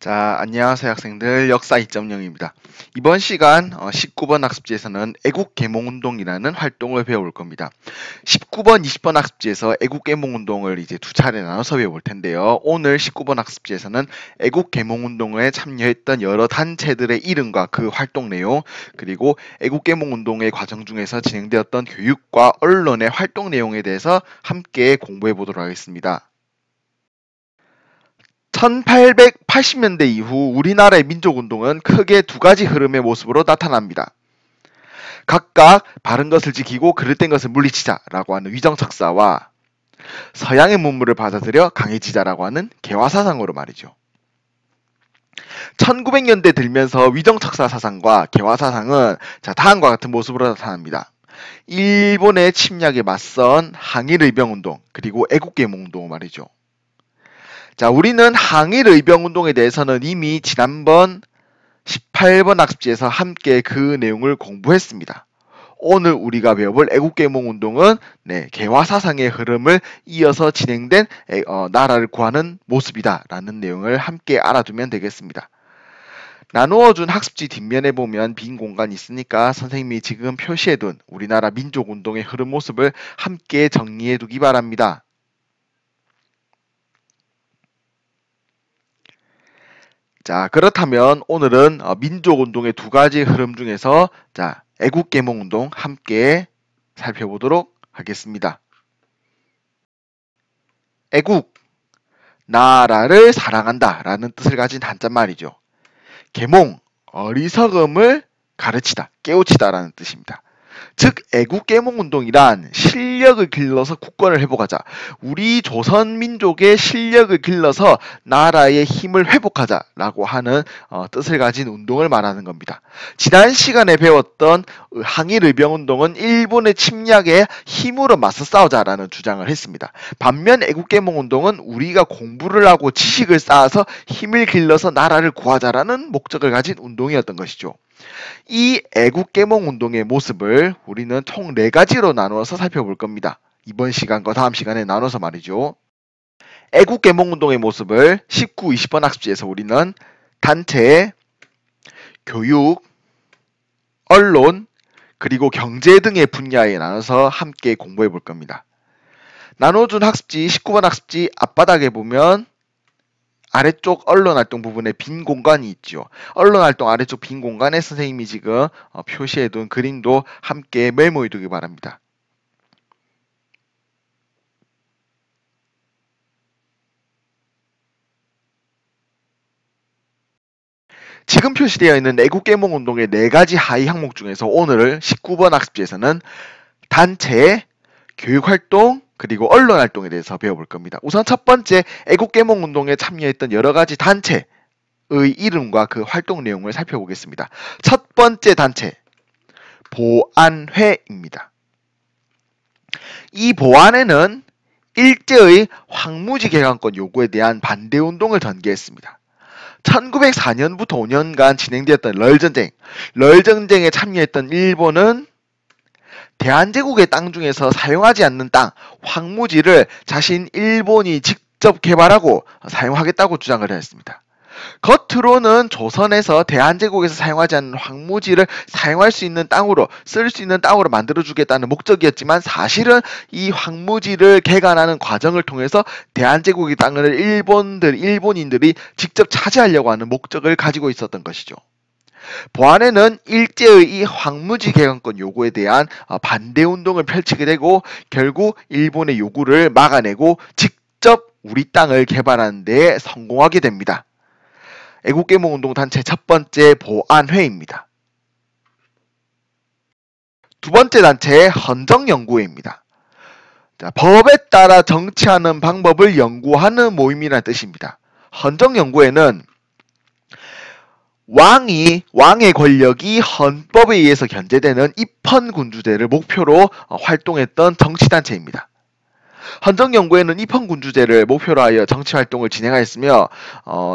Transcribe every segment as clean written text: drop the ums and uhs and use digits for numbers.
자, 안녕하세요 학생들. 역사 2.0입니다. 이번 시간 19번 학습지에서는 애국개몽운동이라는 활동을 배워볼 겁니다. 19번, 20번 학습지에서 애국개몽운동을 이제 두 차례 나눠서 배워볼 텐데요. 오늘 19번 학습지에서는 애국개몽운동에 참여했던 여러 단체들의 이름과 그 활동 내용, 그리고 애국개몽운동의 과정 중에서 진행되었던 교육과 언론의 활동 내용에 대해서 함께 공부해 보도록 하겠습니다. 1880년대 이후 우리나라의 민족운동은 크게 두 가지 흐름의 모습으로 나타납니다. 각각 바른 것을 지키고 그릇된 것을 물리치자라고 하는 위정척사와 서양의 문물을 받아들여 강해지자라고 하는 개화사상으로 말이죠. 1900년대 들면서 위정척사 사상과 개화사상은 다음과 같은 모습으로 나타납니다. 일본의 침략에 맞선 항일의병운동, 그리고 애국개몽운동 말이죠. 자, 우리는 항일의병운동에 대해서는 이미 지난번 18번 학습지에서 함께 그 내용을 공부했습니다. 오늘 우리가 배워볼 애국개몽운동은 개화사상의 흐름을 이어서 진행된 나라를 구하는 모습이다라는 내용을 함께 알아두면 되겠습니다. 나누어준 학습지 뒷면에 보면 빈 공간이 있으니까 선생님이 지금 표시해둔 우리나라 민족운동의 흐름 모습을 함께 정리해두기 바랍니다. 자, 그렇다면 오늘은 민족운동의 두 가지 흐름 중에서 애국개몽운동 함께 살펴보도록 하겠습니다. 애국, 나라를 사랑한다 라는 뜻을 가진 한자말이죠. 계몽, 어리석음을 가르치다, 깨우치다 라는 뜻입니다. 즉 애국개몽운동이란 실력을 길러서 국권을 회복하자, 우리 조선민족의 실력을 길러서 나라의 힘을 회복하자라고 하는 뜻을 가진 운동을 말하는 겁니다. 지난 시간에 배웠던 항일의병운동은 일본의 침략에 힘으로 맞서 싸우자라는 주장을 했습니다. 반면 애국개몽운동은 우리가 공부를 하고 지식을 쌓아서 힘을 길러서 나라를 구하자라는 목적을 가진 운동이었던 것이죠. 이 애국개몽운동의 모습을 우리는 총 4가지로 나누어서 살펴볼 겁니다. 이번 시간과 다음 시간에 나눠서 말이죠. 애국개몽운동의 모습을 19, 20번 학습지에서 우리는 단체, 교육, 언론, 그리고 경제 등의 분야에 나눠서 함께 공부해 볼 겁니다. 나눠준 학습지 19번 학습지 앞바닥에 보면 아래쪽 언론활동 부분에 빈 공간이 있죠. 언론활동 아래쪽 빈 공간에 선생님이 지금 표시해둔 그림도 함께 메모해두기 바랍니다. 지금 표시되어 있는 애국개몽운동의 4가지 하위 항목 중에서 오늘 19번 학습지에서는 단체, 교육활동, 그리고 언론활동에 대해서 배워볼 겁니다. 우선 첫 번째 애국개몽운동에 참여했던 여러 가지 단체의 이름과 그 활동 내용을 살펴보겠습니다. 첫 번째 단체, 보안회입니다. 이 보안회는 일제의 황무지 개강권 요구에 대한 반대운동을 전개했습니다. 1904년부터 5년간 진행되었던 럴전쟁에 참여했던 일본은 대한제국의 땅 중에서 사용하지 않는 땅, 황무지를 자신 일본이 직접 개발하고 사용하겠다고 주장을 했습니다. 겉으로는 조선에서 대한제국에서 사용하지 않는 황무지를 사용할 수 있는 땅으로, 쓸 수 있는 땅으로 만들어주겠다는 목적이었지만 사실은 이 황무지를 개간하는 과정을 통해서 대한제국의 땅을 일본인들이 직접 차지하려고 하는 목적을 가지고 있었던 것이죠. 보안회는 일제의 이 황무지 개간권 요구에 대한 반대운동을 펼치게 되고 결국 일본의 요구를 막아내고 직접 우리 땅을 개발하는 데 성공하게 됩니다. 애국개몽운동 단체 첫 번째 보안회입니다. 두 번째 단체 헌정연구회입니다. 법에 따라 정치하는 방법을 연구하는 모임이라는 뜻입니다. 헌정연구회는 왕의 권력이 헌법에 의해서 견제되는 입헌군주제를 목표로 활동했던 정치단체입니다. 헌정연구회는 입헌군주제를 목표로 하여 정치활동을 진행하였으며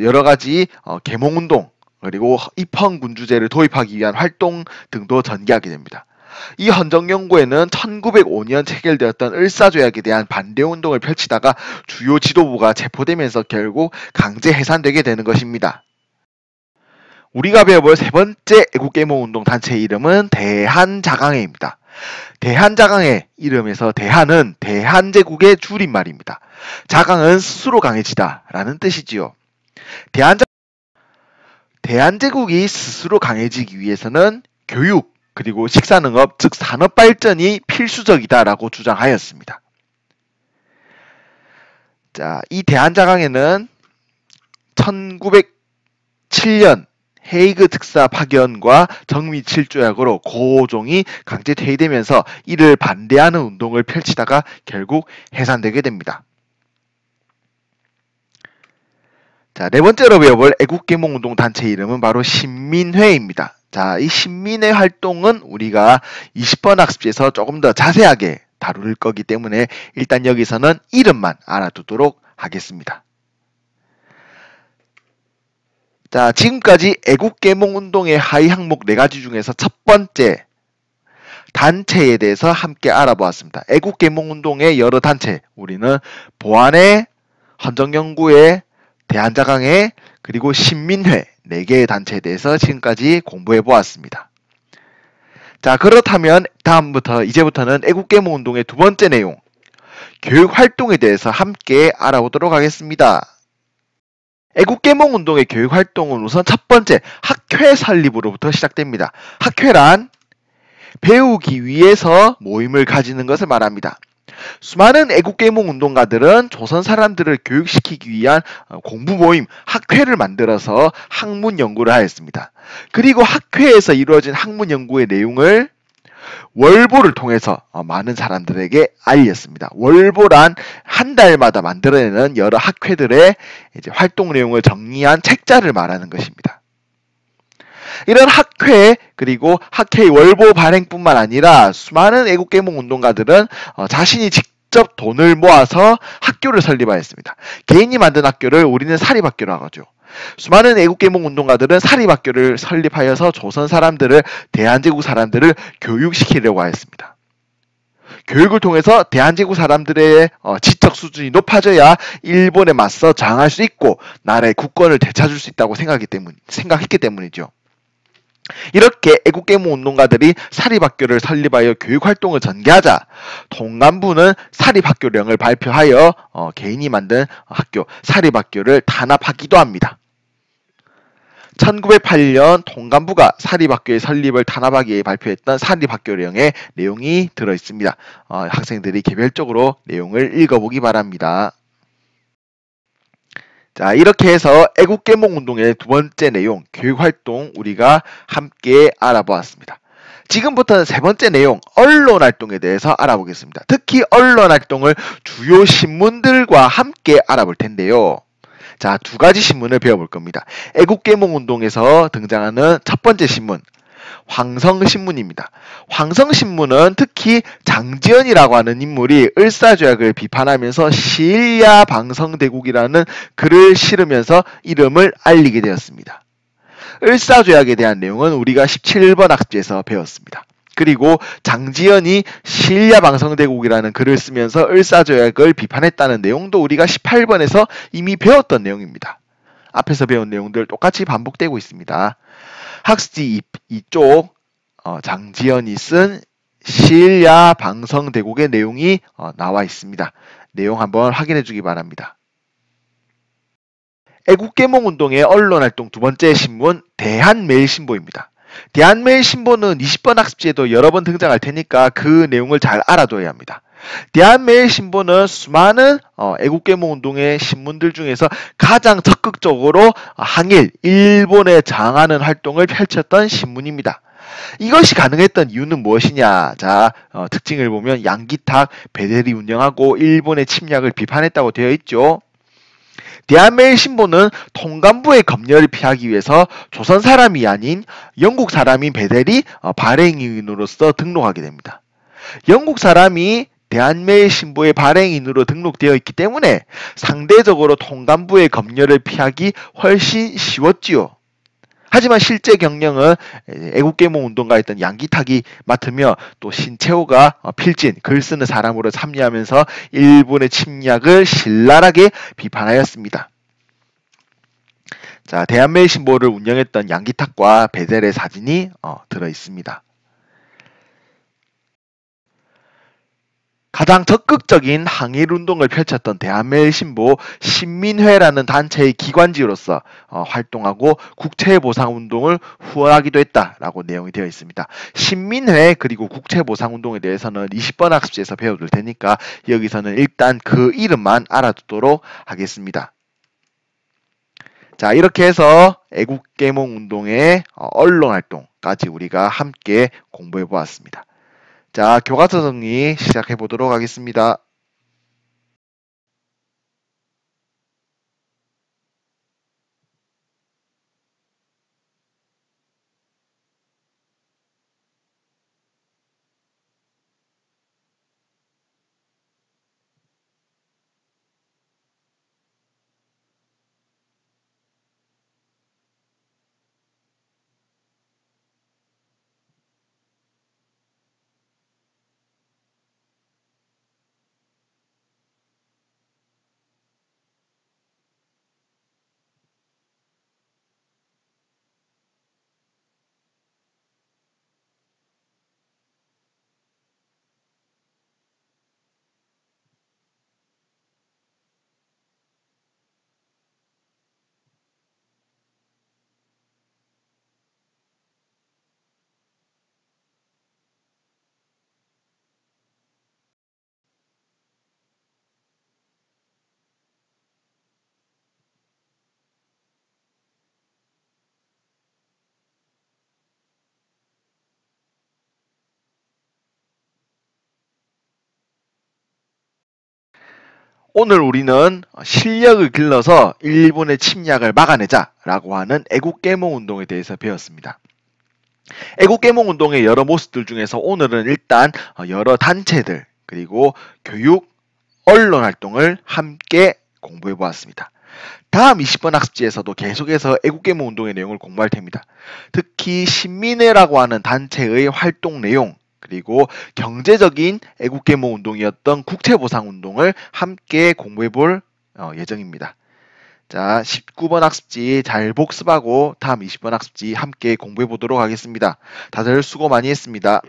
여러가지 계몽운동 그리고 입헌군주제를 도입하기 위한 활동 등도 전개하게 됩니다. 이 헌정연구회는 1905년 체결되었던 을사조약에 대한 반대운동을 펼치다가 주요 지도부가 체포되면서 결국 강제 해산되게 되는 것입니다. 우리가 배워볼 세 번째 애국계몽운동 단체 이름은 대한자강회입니다. 대한자강회 이름에서 대한은 대한제국의 줄임말입니다. 자강은 스스로 강해지다 라는 뜻이지요. 대한제국이 스스로 강해지기 위해서는 교육 그리고 식산응업 즉 산업발전이 필수적이다라고 주장하였습니다. 자, 이 대한자강회는 1907년 헤이그 특사 파견과 정미칠조약으로 고종이 강제 퇴위되면서 이를 반대하는 운동을 펼치다가 결국 해산되게 됩니다. 자, 네 번째로 배워볼 애국계몽운동 단체 이름은 바로 신민회입니다. 자, 이 신민회 활동은 우리가 20번 학습지에서 조금 더 자세하게 다룰 거기 때문에 일단 여기서는 이름만 알아두도록 하겠습니다. 자, 지금까지 애국계몽운동의 하위 항목 4가지 중에서 첫 번째 단체에 대해서 함께 알아보았습니다. 애국계몽운동의 여러 단체, 우리는 보안회, 헌정연구회, 대한자강회, 그리고 신민회 4개의 단체에 대해서 지금까지 공부해 보았습니다. 자, 그렇다면 이제부터는 애국계몽운동의 두 번째 내용, 교육활동에 대해서 함께 알아보도록 하겠습니다. 애국계몽운동의 교육활동은 우선 첫 번째 학회 설립으로부터 시작됩니다. 학회란 배우기 위해서 모임을 가지는 것을 말합니다. 수많은 애국계몽운동가들은 조선 사람들을 교육시키기 위한 공부 모임, 학회를 만들어서 학문 연구를 하였습니다. 그리고 학회에서 이루어진 학문 연구의 내용을 월보를 통해서 많은 사람들에게 알렸습니다. 월보란 한 달마다 만들어내는 여러 학회들의 이제 활동 내용을 정리한 책자를 말하는 것입니다. 이런 학회 그리고 학회의 월보 발행뿐만 아니라 수많은 애국계몽운동가들은 자신이 직접 돈을 모아서 학교를 설립하였습니다. 개인이 만든 학교를 우리는 사립학교라고 하죠. 수많은 애국계몽운동가들은 사립학교를 설립하여서 조선 사람들을, 대한제국 사람들을 교육시키려고 하였습니다. 교육을 통해서 대한제국 사람들의 지적 수준이 높아져야 일본에 맞서 저항할 수 있고 나라의 국권을 되찾을 수 있다고 생각했기 때문이죠. 이렇게 애국계몽운동가들이 사립학교를 설립하여 교육활동을 전개하자 통감부는 사립학교령을 발표하여 개인이 만든 학교, 사립학교를 탄압하기도 합니다. 1908년 통감부가 사립학교의 설립을 탄압하기 위해 발표했던 사립학교령의 내용이 들어있습니다. 학생들이 개별적으로 내용을 읽어보기 바랍니다. 자, 이렇게 해서 애국계몽운동의 두 번째 내용, 교육활동 우리가 함께 알아보았습니다. 지금부터는 세 번째 내용, 언론활동에 대해서 알아보겠습니다. 특히 언론활동을 주요 신문들과 함께 알아볼 텐데요. 자, 두 가지 신문을 배워볼 겁니다. 애국계몽운동에서 등장하는 첫 번째 신문, 황성신문입니다. 황성신문은 특히 장지연이라고 하는 인물이 을사조약을 비판하면서 시일야 방성대국이라는 글을 실으면서 이름을 알리게 되었습니다. 을사조약에 대한 내용은 우리가 17번 학습지에서 배웠습니다. 그리고 장지연이 시일야 방성대국이라는 글을 쓰면서 을사조약을 비판했다는 내용도 우리가 18번에서 이미 배웠던 내용입니다. 앞에서 배운 내용들 똑같이 반복되고 있습니다. 학습지 2쪽 장지연이 쓴 시일야 방성대국의 내용이 나와 있습니다. 내용 한번 확인해 주기 바랍니다. 애국계몽운동의 언론활동 두 번째 신문, 대한매일신보입니다. 대한매일신보는 20번 학습지에도 여러 번 등장할 테니까 그 내용을 잘 알아둬야 합니다. 대한매일신보는 수많은 애국계몽운동의 신문들 중에서 가장 적극적으로 항일, 일본에 저항하는 활동을 펼쳤던 신문입니다. 이것이 가능했던 이유는 무엇이냐? 자, 특징을 보면 양기탁, 배대리 운영하고 일본의 침략을 비판했다고 되어 있죠. 대한매일신보는 통감부의 검열을 피하기 위해서 조선 사람이 아닌 영국 사람인 배대리 발행인으로서 등록하게 됩니다. 영국 사람이 대한매일신보의 발행인으로 등록되어 있기 때문에 상대적으로 통감부의 검열을 피하기 훨씬 쉬웠지요. 하지만 실제 경영은 애국계몽운동가였던 양기탁이 맡으며 또 신채호가 필진, 글 쓰는 사람으로 참여하면서 일본의 침략을 신랄하게 비판하였습니다. 자, 대한매일신보를 운영했던 양기탁과 베델의 사진이 들어 있습니다. 가장 적극적인 항일운동을 펼쳤던 대한매일신보 신민회라는 단체의 기관지로서 활동하고 국채보상운동을 후원하기도 했다라고 내용이 되어 있습니다. 신민회 그리고 국채보상운동에 대해서는 20번 학습지에서 배워둘 테니까 여기서는 일단 그 이름만 알아두도록 하겠습니다. 자, 이렇게 해서 애국계몽운동의 언론활동까지 우리가 함께 공부해 보았습니다. 자, 교과서 정리 시작해 보도록 하겠습니다. 오늘 우리는 실력을 길러서 일본의 침략을 막아내자라고 하는 애국계몽운동에 대해서 배웠습니다. 애국계몽운동의 여러 모습들 중에서 오늘은 일단 여러 단체들 그리고 교육, 언론 활동을 함께 공부해 보았습니다. 다음 20번 학습지에서도 계속해서 애국계몽운동의 내용을 공부할 텐입니다. 특히 신민회라고 하는 단체의 활동 내용 그리고 경제적인 애국계몽운동이었던 국채보상운동을 함께 공부해 볼 예정입니다. 자, 19번 학습지 잘 복습하고 다음 20번 학습지 함께 공부해 보도록 하겠습니다. 다들 수고 많이 했습니다.